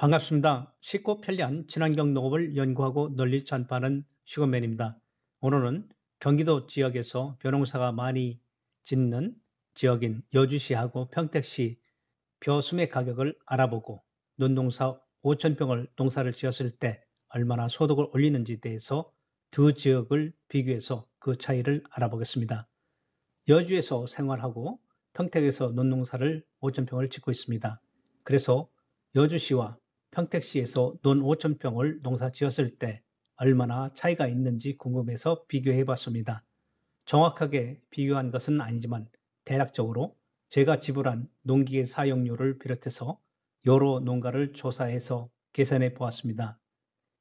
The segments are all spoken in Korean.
반갑습니다. 쉽고 편리한 친환경 농업을 연구하고 널리 전파하는 슈거맨입니다. 오늘은 경기도 지역에서 벼농사가 많이 짓는 지역인 여주시하고 평택시 벼 수매 가격을 알아보고 논농사 5,000평을 농사를 지었을 때 얼마나 소득을 올리는지에 대해서 두 지역을 비교해서 그 차이를 알아보겠습니다. 여주에서 생활하고 평택에서 논농사를 5,000평을 짓고 있습니다. 그래서 여주시와 평택시에서 논 5,000평을 농사 지었을 때 얼마나 차이가 있는지 궁금해서 비교해 봤습니다. 정확하게 비교한 것은 아니지만 대략적으로 제가 지불한 농기계 사용료를 비롯해서 여러 농가를 조사해서 계산해 보았습니다.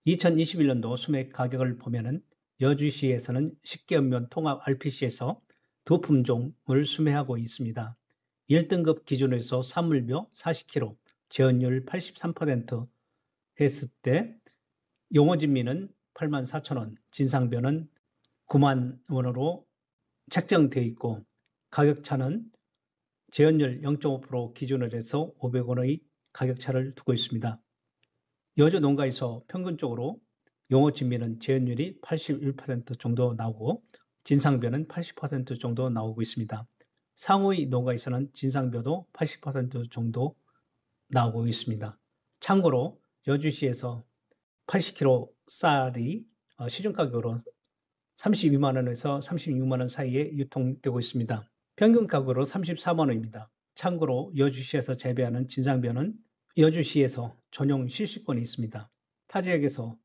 2021년도 수매 가격을 보면은 여주시에서는 식기연면 통합 RPC에서 두 품종을 수매하고 있습니다. 1등급 기준에서 사물벼 40kg, 재현율 83% 했을 때 용어진미는 84,000원, 진상벼는 9만 원으로 책정되어 있고 가격차는 재현율 0.5% 기준으로 해서 500원의 가격차를 두고 있습니다. 여주 농가에서 평균적으로 용어진미는 재현율이 81% 정도 나오고 진상벼는 80% 정도 나오고 있습니다. 상위 농가에서는 진상벼도 80% 정도 나오고 있습니다. 참고로 여주시에서 80kg 쌀이 시중가격으로 32만 원에서 36만 원 사이에 유통되고 있습니다. 평균 가격으로 34만 원입니다. 참고로 여주시에서 재배하는 진상벼는 여주시에서 전용 실시권이 있습니다. 타 지역에서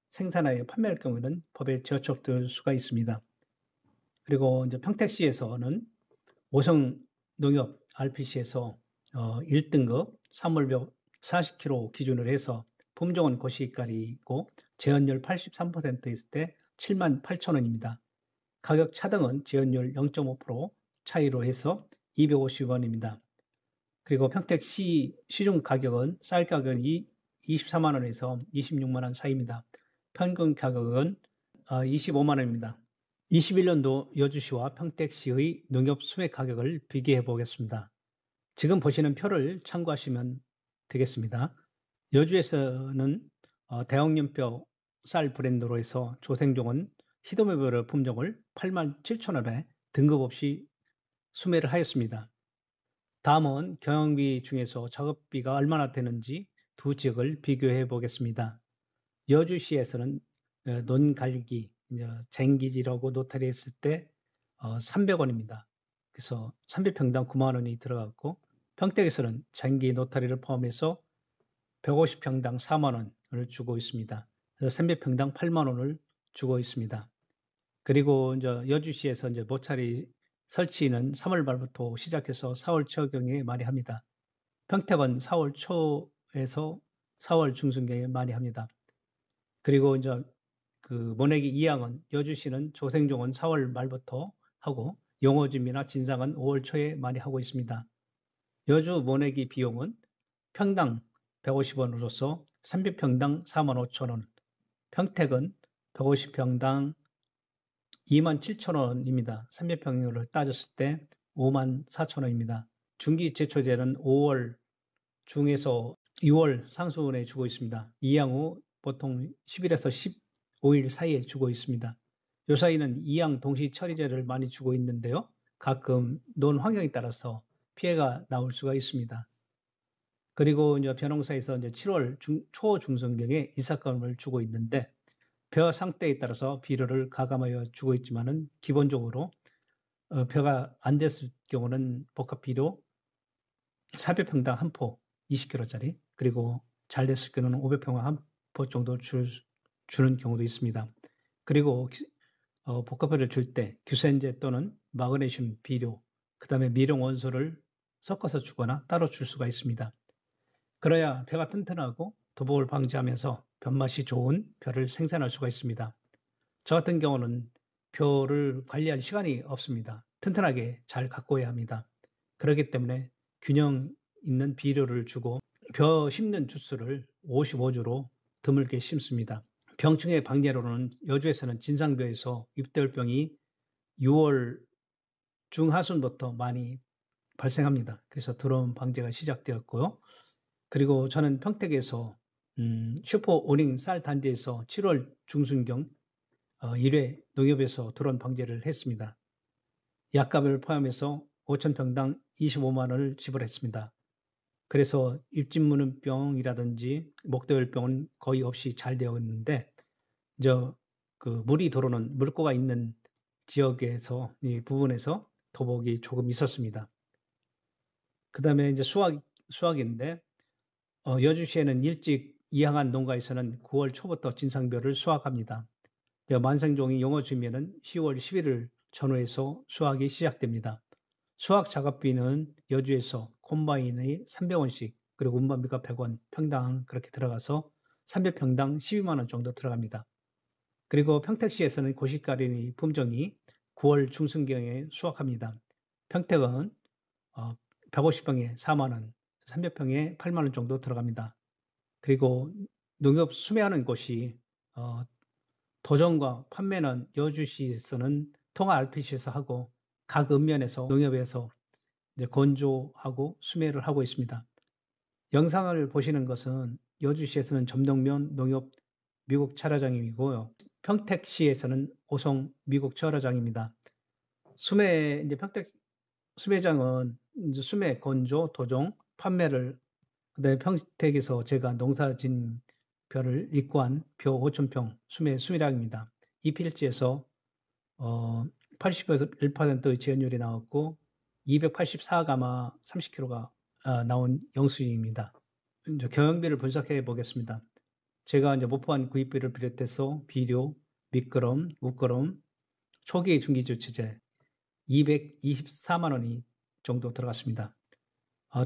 생산하여 판매할 경우에는 법에 저촉될 수가 있습니다. 그리고 이제 평택시에서는 오성 농협 RPC에서 1등급 사물벼 40kg 기준으로 해서 품종은 고시가리고 재현율 83% 있을 때 78,000원입니다. 가격 차등은 재현율 0.5% 차이로 해서 250원입니다. 그리고 평택시 시중 가격은 쌀 가격은 24만 원에서 26만 원 사이입니다. 평균 가격은 25만 원입니다. 21년도 여주시와 평택시의 농협 수매 가격을 비교해 보겠습니다. 지금 보시는 표를 참고하시면 되겠습니다. 여주에서는 대형연뼈 쌀 브랜드로 해서 조생종은 히도메베르 품종을 87,000원에 등급 없이 수매를 하였습니다. 다음은 경영비 중에서 작업비가 얼마나 되는지 두 지역을 비교해 보겠습니다. 여주시에서는 논갈기, 쟁기지라고 노타리 했을 때 300원입니다. 그래서 300평당 9만 원이 들어갔고 평택에서는 쟁기 노타리를 포함해서 150평당 4만 원을 주고 있습니다. 그래서 300평당 8만 원을 주고 있습니다. 그리고 이제 여주시에서 이제 모차리 설치는 3월 말부터 시작해서 4월 초경에 많이 합니다. 평택은 4월 초에서 4월 중순경에 많이 합니다. 그리고 이제 그 모내기 이양은 여주시는 조생종은 4월 말부터 하고 용어진미나 진상은 5월 초에 많이 하고 있습니다. 여주 모내기 비용은 평당 150원으로서 300평당 45,000원, 평택은 150평당 27,000원입니다. 300평으로 따졌을 때 54,000원입니다. 중기 제초제는 5월 중에서 6월 상순에 주고 있습니다. 이양 후 보통 10일에서 15일 사이에 주고 있습니다. 요 사이는 이양 동시 처리제를 많이 주고 있는데요. 가끔 논 환경에 따라서 피해가 나올 수가 있습니다. 그리고 이제 벼농사에서 이제 7월 초중순경에 이삭감을 주고 있는데 벼 상태에 따라서 비료를 가감하여 주고 있지만은 기본적으로 벼가 안 됐을 경우는 복합 비료 400평당 한 포 20kg짜리 그리고 잘 됐을 경우는 500평당 한 포 정도 주는 경우도 있습니다. 그리고 복합비료를 줄 때 규센제 또는 마그네슘 비료 그 다음에 미령 원소를 섞어서 주거나 따로 줄 수가 있습니다. 그래야 벼가 튼튼하고 도복을 방지하면서 벼맛이 좋은 벼를 생산할 수가 있습니다. 저 같은 경우는 벼를 관리할 시간이 없습니다. 튼튼하게 잘 가꿔야 합니다. 그렇기 때문에 균형 있는 비료를 주고 벼 심는 주수를 55주로 드물게 심습니다. 병충해 방제로는 여주에서는 진상벼에서 잎돌병이 6월 중하순부터 많이 발생합니다. 그래서 드럼 방제가 시작되었고요. 그리고 저는 평택에서 슈퍼 오닝 쌀 단지에서 7월 중순경 1회 농협에서 드론 방제를 했습니다. 약값을 포함해서 5,000평당 25만 원을 지불했습니다. 그래서 입진무는병이라든지 목도열병은 거의 없이 잘 되어 있는데 그 물이 들어오는 물고가 있는 지역에서 이 부분에서 도복이 조금 있었습니다. 그 다음에 이제 수확인데 여주시에는 일찍 이항한 농가에서는 9월 초부터 진상벼를 수확합니다. 만생종이 영어주면은 10월 11일 전후에서 수확이 시작됩니다. 수확 작업비는 여주에서 콤바인이 300원씩 그리고 운반비가 100원 평당 그렇게 들어가서 300평당 12만 원 정도 들어갑니다. 그리고 평택시에서는 고시가리 품종이 9월 중순경에 수확합니다. 평택은 150평에 4만 원, 300평에 8만 원 정도 들어갑니다. 그리고 농협 수매하는 곳이 도정과 판매는 여주시에서는 통화 RPC에서 하고 각 읍면에서 농협에서 이제 건조하고 수매를 하고 있습니다. 영상을 보시는 것은 여주시에서는 점동면 농협 미국 철화장이고요. 평택시에서는 오송 미국 철화장입니다. 이제 평택 수매장은 이제 수매, 건조, 도종, 판매를 그다음에 평택에서 제가 농사진 벼를 입고한 벼 5,000평 수매량입니다. 이 필지에서 80에서 1%의 지연율이 나왔고 284가마 30kg가 나온 영수증입니다. 이제 경영비를 분석해 보겠습니다. 제가 이제 모포한 구입비를 비롯해서 비료, 미끄럼, 웃거름, 초기 중기 조치제 224만 원이 정도 들어갔습니다.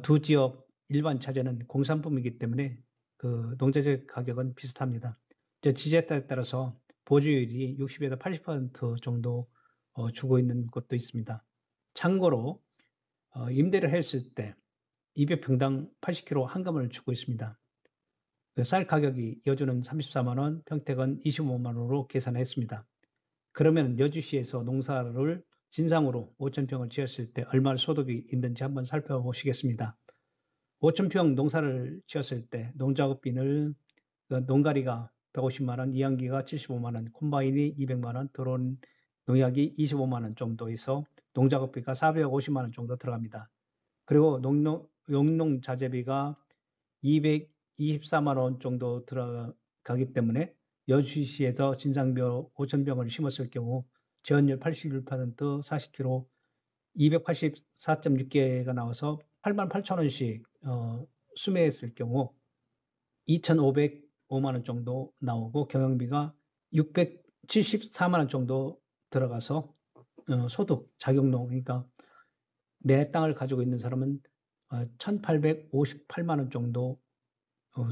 두 지역 일반 차제는 공산품이기 때문에 그 농자재 가격은 비슷합니다. 지제타에 따라서 보조율이 60에서 80% 정도 주고 있는 곳도 있습니다. 참고로 임대를 했을 때 200평당 80kg 한금을 주고 있습니다. 쌀 가격이 여주는 34만 원, 평택은 25만 원으로 계산했습니다. 그러면 여주시에서 농사를 진상으로 5,000평을 지었을 때 얼마나 소득이 있는지 한번 살펴보시겠습니다. 5,000평 농사를 지었을 때 농작업비는 농가리가 150만 원, 이항기가 75만 원, 콤바인이 200만 원, 드론 농약이 25만 원 정도에서 농작업비가 450만 원 정도 들어갑니다. 그리고 용농자재비가 224만 원 정도 들어가기 때문에 여주시에서 진상벼 5,000병을 심었을 경우 지원율 81%, 40kg, 284.6개가 나와서 88,000원씩 수매했을 경우 2,505만 원 정도 나오고 경영비가 674만 원 정도 들어가서 소득 자격농 그러니까 내 땅을 가지고 있는 사람은 1,858만 원 정도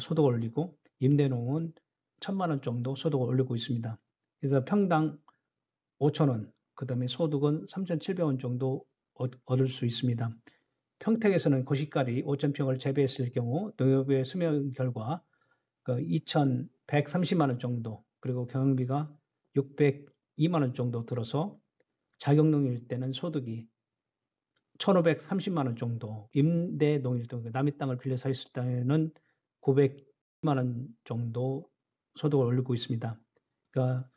소득을 올리고 임대농은 1,000만 원 정도 소득을 올리고 있습니다. 그래서 평당 5,000원, 그 다음에 소득은 3,700원 정도 얻을 수 있습니다. 평택에서는 고시가리 5,000평을 재배했을 경우 농협의 수명 결과 2,130만 원 정도 그리고 경영비가 602만 원 정도 들어서 자격농일 때는 소득이 1,530만 원 정도, 임대농일 때 남의 땅을 빌려서 했을 때는 900만 원 정도 소득을 올리고 있습니다. 그러니까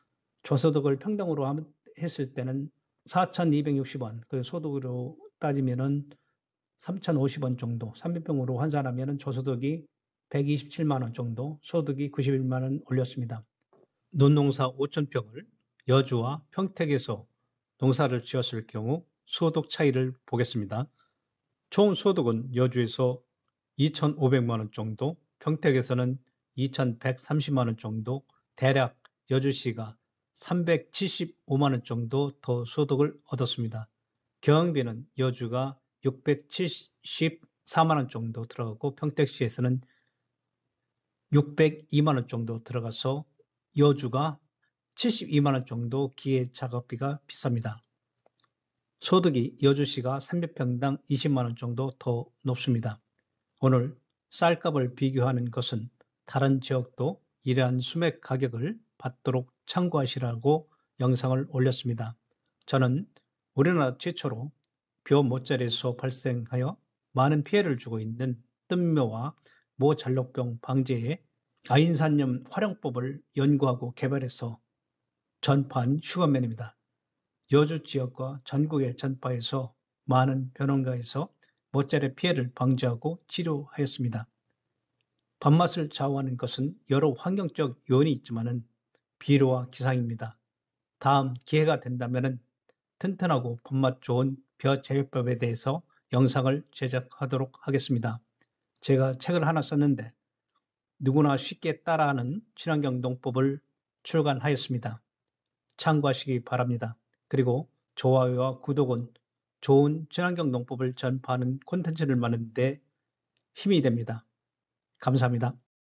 저소득을 평등으로 했을 때는 4,260원, 그 소득으로 따지면은 3,050원 정도, 300평으로 환산하면 저소득이 127만 원 정도, 소득이 91만 원 올렸습니다. 논농사 5,000평을 여주와 평택에서 농사를 지었을 경우 소득 차이를 보겠습니다. 총 소득은 여주에서 2,500만 원 정도, 평택에서는 2,130만 원 정도, 대략 여주시가 375만 원 정도 더 소득을 얻었습니다. 경영비는 여주가 674만 원 정도 들어가고 평택시에서는 602만 원 정도 들어가서 여주가 72만 원 정도 기계 작업비가 비쌉니다. 소득이 여주시가 300평당 20만 원 정도 더 높습니다. 오늘 쌀값을 비교하는 것은 다른 지역도 이러한 수맥 가격을 받도록 참고하시라고 영상을 올렸습니다. 저는 우리나라 최초로 벼 모짜리에서 발생하여 많은 피해를 주고 있는 뜸묘와 모잘록병 방제에 아인산염 활용법을 연구하고 개발해서 전파한 슈거맨입니다. 여주 지역과 전국에 전파해서 많은 병원가에서 모짜렐 피해를 방지하고 치료하였습니다. 밥맛을 좌우하는 것은 여러 환경적 요인이 있지만 비료와 기상입니다. 다음 기회가 된다면 튼튼하고 밥맛 좋은 벼 재배법에 대해서 영상을 제작하도록 하겠습니다. 제가 책을 하나 썼는데 누구나 쉽게 따라하는 친환경 농법을 출간하였습니다. 참고하시기 바랍니다. 그리고 좋아요와 구독은 좋은 친환경 농법을 전파하는 콘텐츠를 만드는 데 힘이 됩니다. 감사합니다.